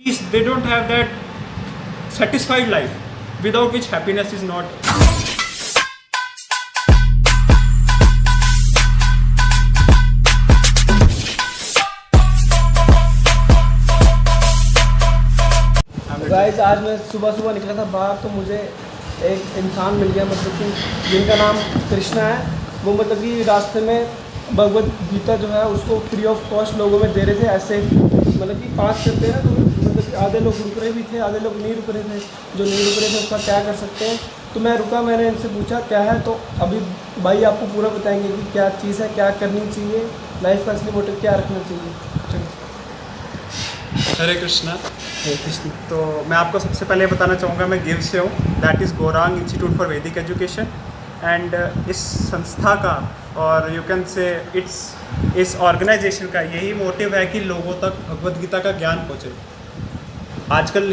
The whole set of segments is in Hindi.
Peace, they don't have that satisfied life without which happiness is not. Guys आज मैं सुबह सुबह निकला था बाहर, तो मुझे एक इंसान मिल गया, मतलब कि जिनका नाम कृष्णा है। वो मतलब कि रास्ते में भगवत गीता जो है उसको फ्री ऑफ कॉस्ट लोगों में दे रहे थे, ऐसे मतलब कि पास करते हैं ना, तो मतलब कि आधे लोग रुक रहे भी थे, आधे लोग नहीं रुक रहे थे। जो नहीं रुक रहे थे उसका क्या कर सकते हैं, तो मैं रुका, मैंने इनसे पूछा क्या है, तो अभी भाई आपको पूरा बताएंगे कि क्या चीज़ है, क्या करनी चाहिए, लाइफ का असली मोटिव क्या रखना चाहिए। हरे कृष्णा। तो मैं आपको सबसे पहले बताना चाहूँगा, मैं गिव से हूँ, that is Gaurang institute for वैदिक एजुकेशन। एंड इस संस्था का और यू कैन से इस ऑर्गेनाइजेशन का यही मोटिव है कि लोगों तक भगवद गीता का ज्ञान पहुँचे। आजकल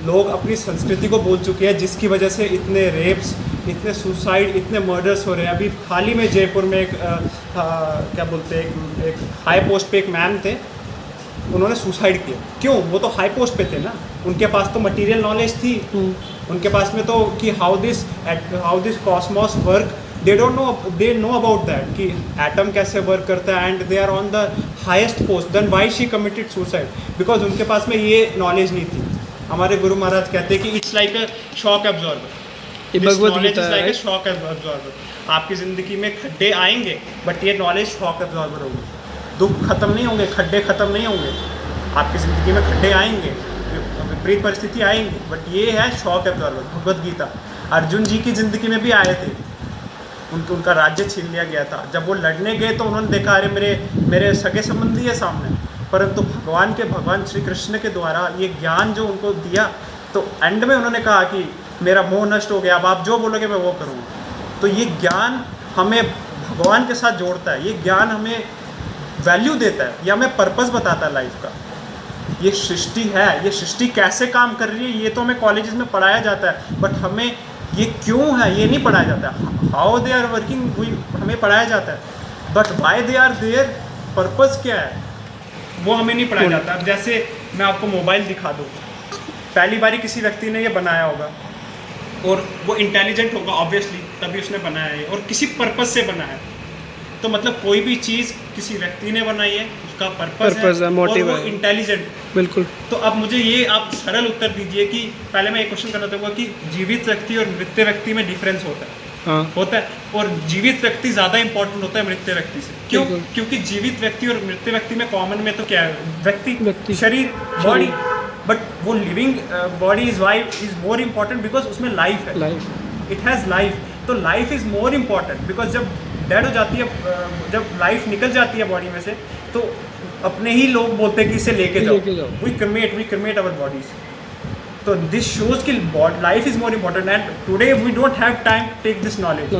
लोग अपनी संस्कृति को भूल चुके हैं, जिसकी वजह से इतने रेप्स, इतने सुसाइड, इतने मर्डर्स हो रहे हैं। अभी हाल ही में जयपुर में क्या बोलते हैं, एक हाई पोस्ट पे एक मैम थे, उन्होंने सुसाइड किया। क्यों? वो तो हाई पोस्ट पे थे ना, उनके पास तो मटेरियल नॉलेज थी, उनके पास में तो कि how this cosmos work, they know about that कि एटम कैसे वर्क करता है, and they are on the highest post. Then why she committed suicide? Because उनके पास में ये नॉलेज नहीं थी। हमारे गुरु महाराज कहते हैं कि it's like a shock absorber. Bhagavad Gita like a shock absorber. आपकी ज़िंदगी में खड्डे आएंगे, बट ये नॉलेज शॉक एब्जॉर्बर होगी। दुख खत्म नहीं होंगे, खड्डे खत्म नहीं होंगे, आपकी ज़िंदगी में खड्डे आएंगे, विपरीत परिस्थिति आएंगी, बट ये है शॉक एब्जॉर्बर, भगवद गीता। अर्जुन जी की ज़िंदगी में भी आए थे, उनका राज्य छीन लिया गया था। जब वो लड़ने गए तो उन्होंने देखा, अरे मेरे सगे संबंधी है सामने, परंतु भगवान श्री कृष्ण के द्वारा ये ज्ञान जो उनको दिया, तो एंड में उन्होंने कहा कि मेरा मोह नष्ट हो गया, अब आप जो बोलोगे मैं वो करूँगा। तो ये ज्ञान हमें भगवान के साथ जोड़ता है, ये ज्ञान हमें वैल्यू देता है, ये हमें पर्पस बताता है लाइफ का। ये सृष्टि है, ये सृष्टि कैसे काम कर रही है, ये तो हमें कॉलेजेस में पढ़ाया जाता है, बट हमें ये क्यों है ये नहीं पढ़ाया जाता। हाउ दे आर वर्किंग हमें पढ़ाया जाता है, but why they are there, purpose क्या है, वो हमें नहीं पढ़ाया जाता। अब जैसे मैं आपको मोबाइल दिखा दूँ, पहली बारी किसी व्यक्ति ने ये बनाया होगा और वो इंटेलिजेंट होगा ऑब्वियसली, तभी उसने बनाया है, और किसी पर्पस से बनाया है। तो मतलब कोई भी चीज़ किसी व्यक्ति ने बनाई है, उसका पर्पस है, मोटिव और वो इंटेलिजेंट। बिल्कुल। तो अब मुझे ये आप सरल उत्तर दीजिए कि पहले मैं एक क्वेश्चन करना चाहूँगा कि जीवित व्यक्ति और मृत व्यक्ति में डिफरेंस होता है? हाँ। होता है, और जीवित व्यक्ति ज़्यादा इंपॉर्टेंट होता है मृत व्यक्ति से। क्यों? क्योंकि जीवित व्यक्ति और मृत व्यक्ति में कॉमन में तो क्या है, व्यक्ति शरीर, बॉडी, बट वो living body is more important because उसमें लाइफ है, इट हैज़ लाइफ। तो life is more important because जब डेड हो जाती है, जब लाइफ निकल जाती है बॉडी में से, तो अपने ही लोग बोलते हैं कि इसे लेके जाओ, वी क्रिमेट अवर बॉडीज। तो दिस शोज कि life is more important, and today we don't have time to take this knowledge.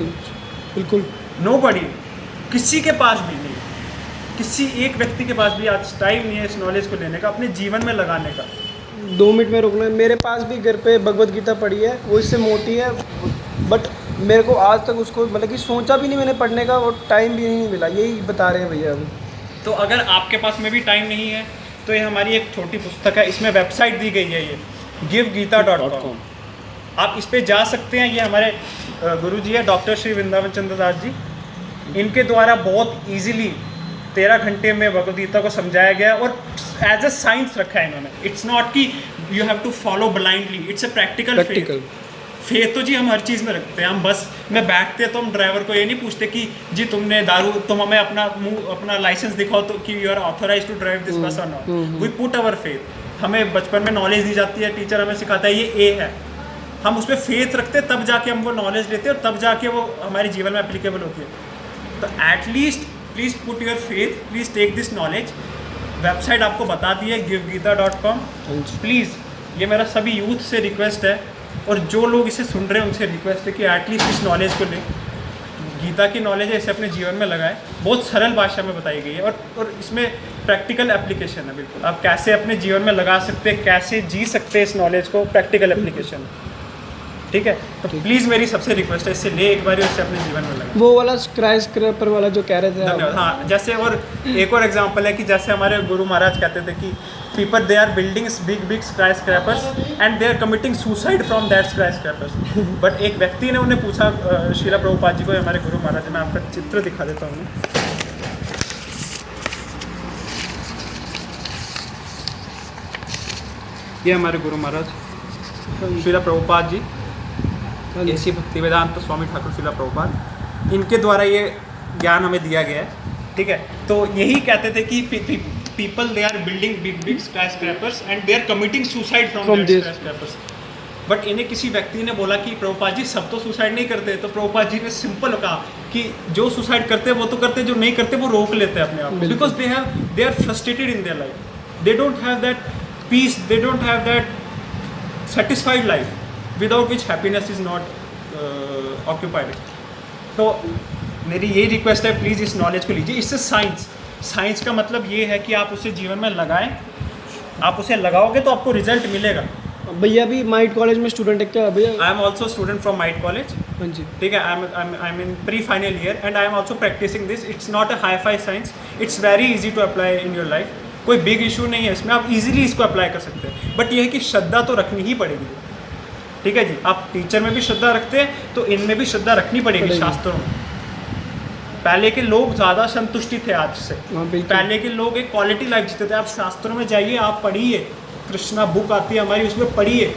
बिल्कुल। नोबडी, किसी के पास भी नहीं, किसी एक व्यक्ति के पास भी आज टाइम नहीं है इस नॉलेज को लेने का, अपने जीवन में लगाने का। 2 मिनट में रुकना। मेरे पास भी घर पे भगवत गीता पढ़ी है, वो इससे मोटी है, बट मेरे को आज तक उसको मतलब कि सोचा भी नहीं मैंने पढ़ने का, और टाइम भी नहीं मिला, यही बता रहे हैं भैया अभी। तो अगर आपके पास में भी टाइम नहीं है, तो ये हमारी एक छोटी पुस्तक है, इसमें वेबसाइट दी गई है, ये givgeeta.com। आप इस पे जा सकते हैं। ये हमारे गुरु जी है, डॉक्टर श्री वृंदावन चंद्र दास जी, इनके द्वारा बहुत ईजिली 13 घंटे में भगवद गीता को समझाया गया, और एज अ साइंस रखा है इन्होंने। इट्स नॉट कि you have to follow blindly, it's a practical faith. तो जी हम हर चीज़ में रखते हैं। हम बस में बैठते हैं तो हम ड्राइवर को ये नहीं पूछते कि जी तुम हमें अपना लाइसेंस दिखाओ तो कि you are authorise to drive this bus और not. We put our faith. हमें बचपन में नॉलेज दी जाती है, टीचर हमें सिखाता है ये ए है, हम उस पर फेथ रखते हैं, तब जाके हम वो नॉलेज लेते हैं, और तब जाके वो हमारे जीवन में एप्लीकेबल होती है। तो at least please put your faith, please take this knowledge. Website आपको बता दी है givgeeta.com। प्लीज़, ये मेरा सभी यूथ से रिक्वेस्ट है, और जो लोग इसे सुन रहे हैं उनसे रिक्वेस्ट है कि एटलीस्ट इस नॉलेज को लें। गीता की नॉलेज है, इसे अपने जीवन में लगाएं। बहुत सरल भाषा में बताई गई है, और इसमें प्रैक्टिकल एप्लीकेशन है। बिल्कुल, आप कैसे अपने जीवन में लगा सकते हैं, कैसे जी सकते हैं इस नॉलेज को, प्रैक्टिकल एप्लीकेशन। ठीक है, तो प्लीज़ मेरी सबसे रिक्वेस्ट है, इससे ले एक बार उससे अपने जीवन में लगा। वो वाला स्क्राई स्क्रैपर वाला जो कह रहे थे आप। धन्यवाद। हाँ, जैसे और एक और एग्जांपल है कि जैसे हमारे गुरु महाराज कहते थे कि people they are building big big skyscrapers and they are committing suicide from that skyscrapers. But एक व्यक्ति ने उन्हें पूछा श्रीला प्रभुपाद जी को, हमारे गुरु महाराज, मैं आपका चित्र दिखा देता हूँ। ये हमारे गुरु महाराज श्रीला प्रभुपाद जी, ऐसी भक्तिवेदांत स्वामी ठाकुर श्रीला प्रभुपाद, इनके द्वारा ये ज्ञान हमें दिया गया है। ठीक है, तो यही कहते थे कि people they are building big big skyscrapers and they are committing suicide from that skyscrapers. But इन्हें किसी व्यक्ति ने बोला कि प्रभुपाद जी सब तो सुसाइड नहीं करते, तो प्रभुपाद जी ने सिंपल कहा कि जो सुसाइड करते हैं वो तो करते, जो नहीं करते वो रोक लेते हैं अपने आप को, because they are frustrated in their life, they don't have that peace, they don't have that satisfied life without which happiness is not occupied. तो मेरी यही रिक्वेस्ट है, प्लीज़ इस नॉलेज को लीजिए। इससे साइंस का मतलब ये है कि आप उसे जीवन में लगाएं, आप उसे लगाओगे तो आपको रिजल्ट मिलेगा। भैया भी माइट कॉलेज में स्टूडेंट है क्या भैया? I am also student from MITE college. हाँ जी, ठीक है, I am in pre final year and I am also practising this. It's not a hi-fi science, it's very easy to apply in your life. कोई बिग इशू नहीं है इसमें, आप इजीली इसको अप्लाई कर सकते हैं। बट यह है कि श्रद्धा तो रखनी ही पड़ेगी। ठीक है जी, आप टीचर में भी श्रद्धा रखते हैं तो इनमें भी श्रद्धा रखनी पड़ेगी। शास्त्रों में पहले के लोग ज़्यादा संतुष्टि थे आज से। पहले के लोग एक क्वालिटी लाइफ जीते थे। आप शास्त्रों में जाइए, आप पढ़िए, कृष्णा बुक आती है हमारी, उसमें पढ़िए।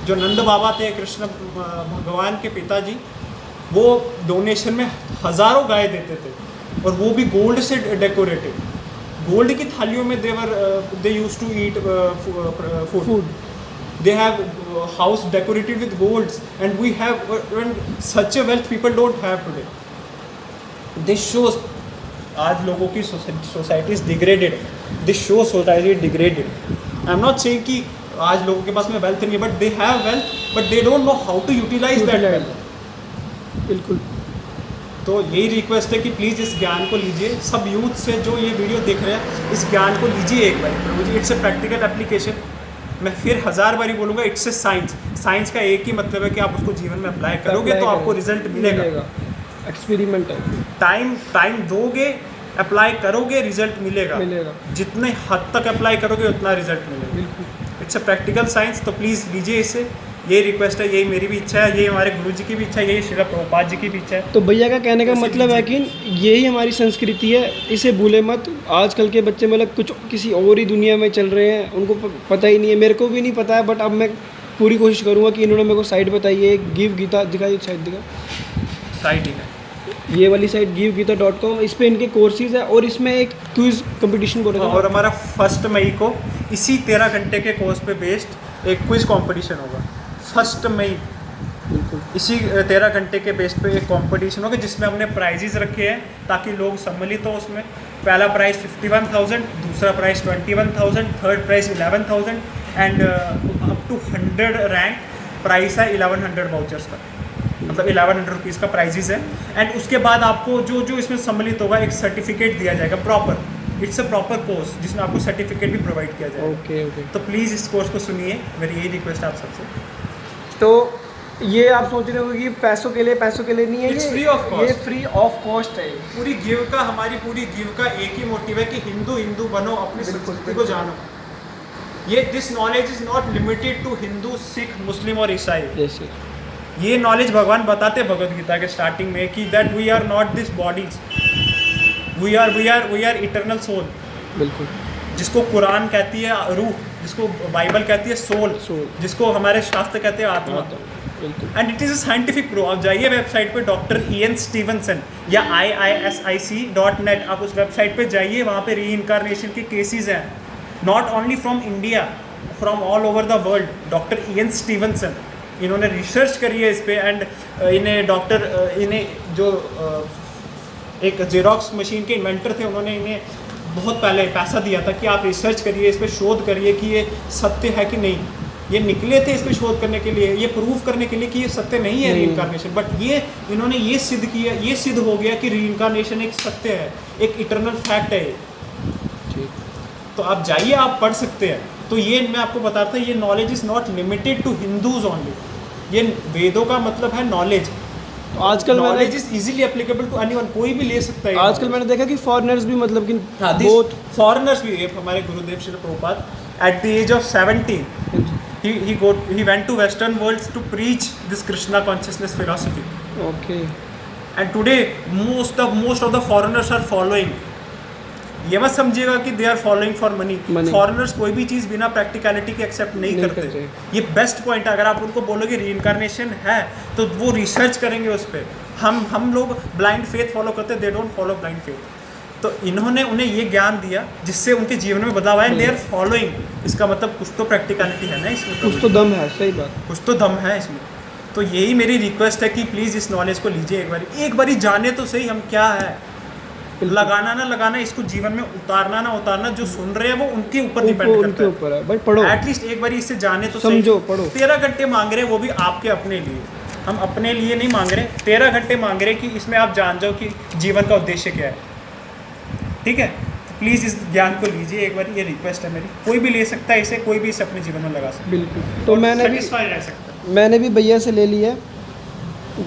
जो नंद बाबा थे, कृष्ण भगवान के पिताजी, वो डोनेशन में हज़ारों गाय देते थे, और वो भी गोल्ड से डेकोरेटेड। गोल्ड की थालियों में they used to eat food. They have house decorated with golds, and we have such a wealth people don't have today. This shows आज लोगों की society is degraded. This shows society is degraded. I'm not saying कि आज लोगों के पास में wealth नहीं है, but they have wealth, but they don't know how to utilize that wealth. बिल्कुल। तो यही रिक्वेस्ट है कि प्लीज़ इस ज्ञान को लीजिए। सब यूथ से जो ये वीडियो देख रहे हैं, इस ज्ञान को लीजिए एक बार। मुझे इट्स ए प्रैक्टिकल एप्लीकेशन। मैं फिर 1000 बारी बोलूँगा, इट्स ए साइंस। साइंस का एक ही मतलब है कि आप उसको जीवन में अप्लाई करोगे तो आपको रिजल्ट मिलेगा। एक्सपेरिमेंट है। टाइम दोगे, अप्लाई करोगे, रिजल्ट मिलेगा। जितने हद तक अप्लाई करोगे उतना रिजल्ट मिलेगा। It's a practical science. तो प्लीज़ लीजिए इसे। यही रिक्वेस्ट है, यही मेरी भी इच्छा है, यही हमारे गुरु जी की भी इच्छा है, यही श्रीला प्रभुपाद जी की भी इच्छा है। तो भैया का कहने का मतलब है कि यही हमारी संस्कृति है, इसे भूले मत। आजकल के बच्चे मतलब कुछ किसी और ही दुनिया में चल रहे हैं, उनको पता ही नहीं है। मेरे को भी नहीं पता है, बट अब मैं पूरी कोशिश करूँगा कि इन्होंने मेरे को साइट बताई है, गिव गीता दिखाई, साइट दिखा, साइट है ये वाली साइट givegita.com। इस पे इनके कोर्सेज है और इसमें एक क्विज कंपटीशन बोल रहे हैं। और हमारा 1 मई को इसी 13 घंटे के कोर्स पे बेस्ड एक क्विज कंपटीशन होगा। 1 मई इसी 13 घंटे के बेस पे एक कंपटीशन होगा, जिसमें हमने प्राइजेस रखे हैं ताकि लोग सम्मिलित हो उसमें। पहला प्राइज़ 51,000, दूसरा prize 21,000, third prize 11,000 and up to 100 rank price है 1100 वाउचर्स का, मतलब 1100 रुपीज़ का प्राइजेस है। एंड उसके बाद आपको जो इसमें सम्मिलित होगा एक सर्टिफिकेट दिया जाएगा proper. It's a proper course जिसमें आपको सर्टिफिकेट भी प्रोवाइड किया जाएगा। ओके। तो प्लीज़ इस कोर्स को सुनिए, मेरी यही रिक्वेस्ट है आप सबसे। तो ये आप सोच रहे हो कि पैसों के लिए नहीं है, ये फ्री ऑफ कॉस्ट, ये फ्री ऑफ कॉस्ट है। पूरी हमारी पूरी गिव का एक ही मोटिव है कि हिंदू बनो, अपनी संस्कृति को जानो। ये this knowledge is not limited to Hindu, Sikh, Muslim और ईसाई। ये नॉलेज भगवान बताते हैं भगवद गीता के स्टार्टिंग में कि that we are not this bodies, we are eternal soul. बिल्कुल। जिसको कुरान कहती है रूह, जिसको बाइबल कहती है सोल, जिसको हमारे शास्त्र कहते हैं आत्मा। And it is a scientific proof. आप जाइए वेबसाइट पे डॉक्टर Ian Stevenson या IISIC.net, आप उस वेबसाइट पे जाइए, वहाँ पे रीइंकारनेशन के केसेस हैं, not only from India, from all over the world. Doctor Ian Stevenson, इन्होंने रिसर्च करी है इस पर। एंड इन्हें जो एक जेरोक्स मशीन के इन्वेंटर थे, उन्होंने इन्हें बहुत पहले पैसा दिया था कि आप रिसर्च करिए, इस पर शोध करिए कि ये सत्य है कि नहीं। ये निकले थे इस पर शोध करने के लिए, ये प्रूव करने के लिए कि ये सत्य नहीं है रीइंकारनेशन। बट इन्होंने ये सिद्ध किया, ये सिद्ध हो गया कि रीइंकारनेशन एक सत्य है, एक इटर्नल फैक्ट है ये। तो आप जाइए, आप पढ़ सकते हैं। तो ये मैं आपको बताता हूँ, ये knowledge is not limited to Hindus only, ये वेदों का मतलब है नॉलेज। तो आजकल knowledge is easily applicable to anyone, कोई भी ले सकता है। आजकल मैंने देखा कि फॉरेनर्स भी मतलब कि बहुत फॉरेनर्स भी, हमारे गुरुदेव Shri Prabhupada at the age of 17 he went to western worlds to preach this Krishna consciousness philosophy. Okay. And today most of the foreigners are following. ये मत समझिएगा कि they are following for money. Foreigners कोई भी चीज़ बिना प्रैक्टिकलिटी के एक्सेप्ट नहीं करते। ये बेस्ट पॉइंट है। अगर आप उनको बोलोगे रीइंकारनेशन है तो वो रिसर्च करेंगे उस पर। हम लोग ब्लाइंड फेथ फॉलो करते हैं, they don't follow blind faith. तो इन्होंने उन्हें ये ज्ञान दिया जिससे उनके जीवन में बदलाव आया। दे आर फॉलोइंग, इसका मतलब कुछ तो प्रैक्टिकलिटी है ना इसमें, कुछ तो दम है। सही बात, कुछ तो दम है इसमें। तो यही मेरी रिक्वेस्ट है कि प्लीज़ इस नॉलेज को लीजिए एक बारी जाने तो सही हम क्या है। लगाना ना लगाना, इसको जीवन में उतारना ना उतारना, जो सुन रहे हैं वो उनके ऊपर डिपेंड करता है। भाई पढ़ो, एटलीस्ट एक बार इससे जाने तो समझो, पढ़ो। 13 घंटे मांग रहे हैं, वो भी आपके अपने लिए। हम अपने लिए नहीं मांग रहे, 13 घंटे मांग रहे कि इसमें आप जान जाओ कि जीवन का उद्देश्य क्या है। ठीक है, प्लीज़ इस ज्ञान को लीजिए एक बार, ये रिक्वेस्ट है मेरी। कोई भी ले सकता है इसे, कोई भी इसे अपने जीवन में लगा सकता है। बिल्कुल। तो मैंने मैंने भी भैया से ले लिया,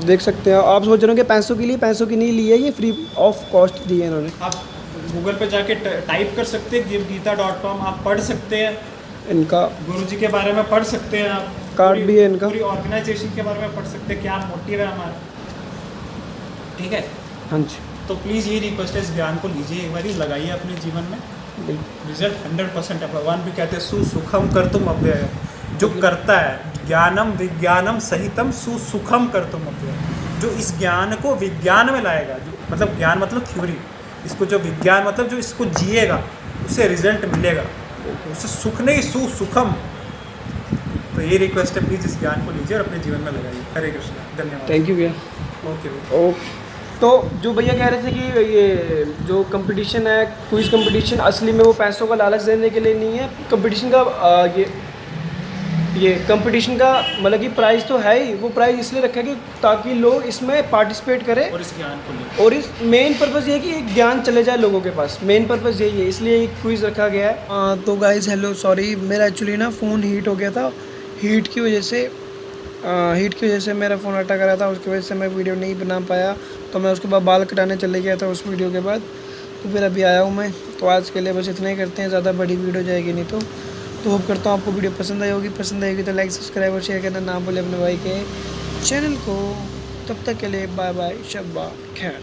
देख सकते हैं। आप सोच रहे हो कि पैसों के लिए, पैसों की नहीं ली है, ये फ्री ऑफ कॉस्ट दी है इन्होंने। आप गूगल पे जाके टाइप कर सकते हैं givgita.com, आप पढ़ सकते हैं इनका, गुरुजी के बारे में पढ़ सकते हैं, आप कार्ड भी है इनका, पूरी ऑर्गेनाइजेशन के बारे में पढ़ सकते हैं, क्या मोटिव है हमारा। ठीक है, हाँ जी। तो प्लीज़ ये रिक्वेस्ट है, इस ज्ञान को लीजिए एक बार, लगाइए अपने जीवन में, रिजल्ट 100% है। भगवान भी कहते हैं सुसुखम कर्तुम अव्यय, जो करता है ज्ञानम विज्ञानम सहितम सुसुखम कर्तुम अव्यय, जो इस ज्ञान को विज्ञान में लाएगा, जो मतलब ज्ञान मतलब थ्योरी, इसको जो विज्ञान मतलब जो इसको जिएगा उसे रिजल्ट मिलेगा, उसे सुख नहीं सुसुखम। तो ये रिक्वेस्ट है, प्लीज़ इस ज्ञान को लीजिए और अपने जीवन में लगाइए। हरे कृष्णा, धन्यवाद। थैंक यू भैया। ओके। तो जो भैया कह रहे थे कि ये जो कंपटीशन है, क्विज कंपटीशन, असली में वो पैसों का लालच देने के लिए नहीं है। कंपटीशन का ये कंपटीशन का मतलब कि प्राइस तो है ही, वो प्राइस इसलिए रखा है कि ताकि लोग इसमें पार्टिसिपेट करें और इस ज्ञान को लें, और इस मेन पर्पस ये है कि एक ज्ञान चले जाए लोगों के पास। मेन पर्पस यही है, इसलिए एक क्विज़ रखा गया है। तो गाइस हेलो, सॉरी, मेरा एक्चुअली ना फ़ोन हीट हो गया था। हीट की वजह से मेरा फ़ोन अटक रहा था, उसकी वजह से मैं वीडियो नहीं बना पाया। तो मैं उसके बाद बाल कटाने चले गया था उस वीडियो के बाद, तो फिर अभी आया हूँ मैं। तो आज के लिए बस इतना ही करते हैं, ज़्यादा बड़ी वीडियो जाएगी नहीं। तो होप करता हूँ आपको वीडियो पसंद आई होगी। पसंद आएगी तो लाइक, सब्सक्राइब और शेयर करना ना भूलें अपने भाई के चैनल को। तब तक के लिए बाय बाय, शब्बा खैर।